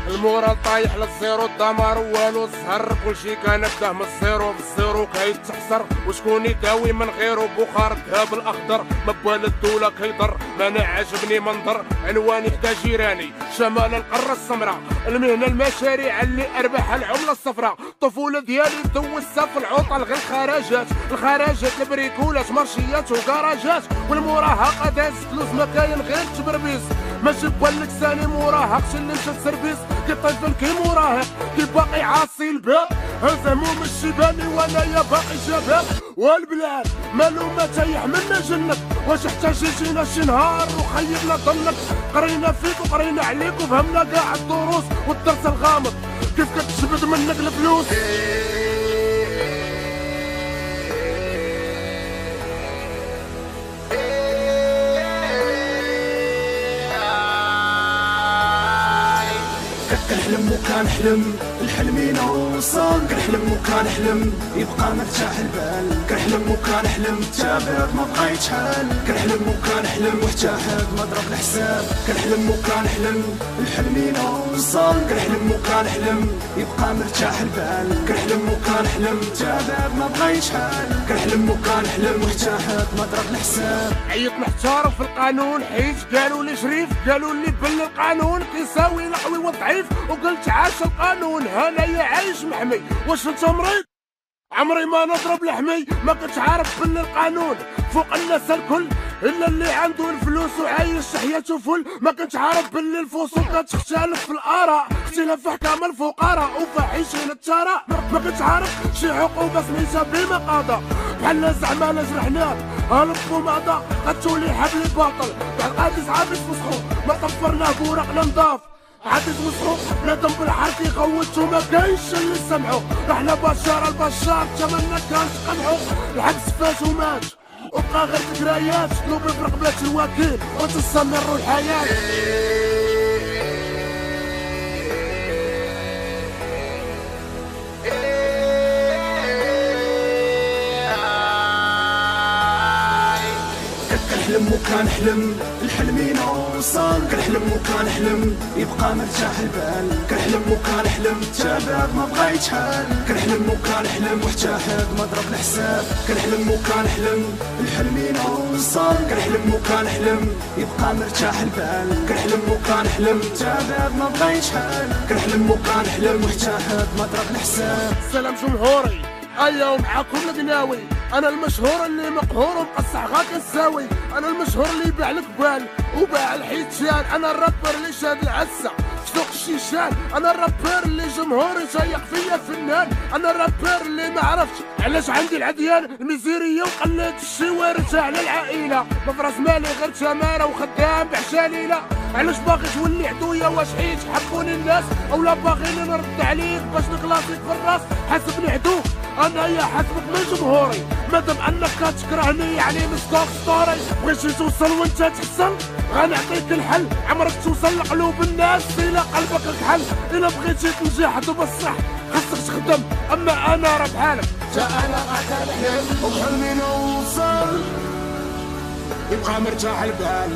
المورال طايح للزيرو، الدمار والو الزهر، كلشي كنبدا من الزيرو، بالزيرو كيتحسر، وشكون يداوي من غيرو؟ بخار الذهب الاخضر، مبال الدولة كيضر، مانا عاجبني منظر، عنواني حدا جيراني، شمال القارة السمراء، المهنة المشاريع اللي ارباح العملة الصفراء، الطفولة ديالي دوزتها في العطل غير الخراجات البريكولات، مارشيات وكراجات، والمراهقة دازت فلوس ما كاين غير التبربيس، ماشي بوالك ثاني مراهق، شي اللي مشى السربيس، كي طفل كي مراهق، كي باقي عاصي الباب، هز هموم الشيباني وانايا باقي شباب، والبلاد مالو ما تايح منا جنك، واش احتاج يجينا شي نهار وخيبنا ظنك، قرينا فيك وقرينا عليك وفهمنا كاع الدروس والدرس الغامض، كيف كتجبد منك الفلوس. كنحلم وكنحلم الحلم نوصل، كنحلم وكنحلم يبقى مرتاح البال، كنحلم وكنحلم التابع ما بغا يتحال، كنحلم وكنحلم وحتى حد ما ضرب الحساب، كنحلم وكنحلم الحلم نوصل، كنحلم وكنحلم يبقى مرتاح البال، كنحلم وكنحلم التابع ما بغا يتحال، كنحلم وكنحلم وحتى حد ما ضرب الحساب. عيط محتار في القانون، حيت قالوا لي شريف، قالوا لي بل القانون كيساوي القوي والضعيف، وقلت عاش القانون هنايا عايش محمي، واش انت مريض؟ عمري ما نضرب لحمي، ما كنتش عارف بان القانون فوق الناس الكل، الا اللي عنده الفلوس وعايش حياته فل، ما كنتش عارف بان الفصول كتختلف في الاراء، اختلاف احكام الفقراء وفاحشين الثراء، ما كنتش عارف شي عقوبه سميتها بمقاضى، بحال زعما انا جرحناك هلب وماضى، غتولي حبل باطل بعد غادي صحابي تفسخو، ما طفرناه بورقنا نضاف، عادي توسخو بنادم بالحرك يغوت وما كاينش اللي سمعو، رحنا بشار البشار تمنا كان تقنعو، الحبس فات ومات وبقى غير ذكريات، قلوبي في رقبة الوكيل وتستمر الحياة. كنحلم وكنحلم الحلم نوصل، كنحلم وكنحلم يبقى مرتاح البال، كنحلم وكنحلم التابع ما بغا يتحال، كنحلم وكنحلم وحتى حد ما ضرب الحساب، كنحلم وكنحلم الحلم نوصل، كنحلم وكنحلم يبقى مرتاح البال، كنحلم وكنحلم التابع ما بغا يتحال، كنحلم وكنحلم وحتى حد ما ضرب الحساب. سلام جمهوري، ايا ومعاكم القناوي، انا المشهور اللي مقهور ومقصح غا كنساوي، انا المشهور اللي باع القبال وباع الحيتان، انا الرابر اللي شاد العسه سوق الشيشان، انا الرابر اللي جمهوري شايق فيا فنان، انا الرابر اللي ما عرفتش علاش عندي العديان الميزيريه وقلت الشوارع على العائله، مفرس مالي غير تماره وخدام بعشاليله، علاش باغي تولي عدويا؟ واش حيت حبوني الناس اولا باغيني نرد عليك باش نكلاصيك في الراس؟ حاسبني عدوك انايا حاسبك من جمهوري، مادام انك كتكرهني يعني مصداق ستوري، بغيتي توصل وانت تحسن غنعطيك الحل، عمرك توصل لقلوب الناس الى قلبك كحل، الا بغيتي تنجح دوب الصح خاصك تخدم، اما انا راه بحالك تا انا غنحلم وحلمي نوصل يبقى مرتاح البال،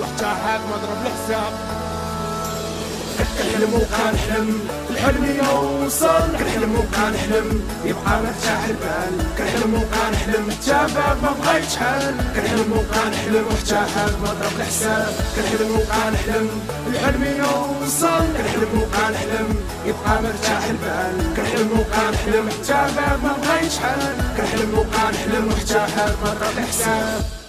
وحتى حد ما ضرب الحساب، كنحلم وكنحلم الحلم يوصل، كنحلم وكنحلم يبقى مرتاح البال، كنحلم وكنحلم التابع ما بغا يتحال، كنحلم وكنحلم وحتى حد ما ضرب الحساب، كنحلم وكنحلم الحلم يوصل، كنحلم وكنحلم يبقى مرتاح البال، كنحلم وكنحلم التابع ما بغا يتحال، كنحلم وكنحلم وحتى حد ما ضرب الحساب.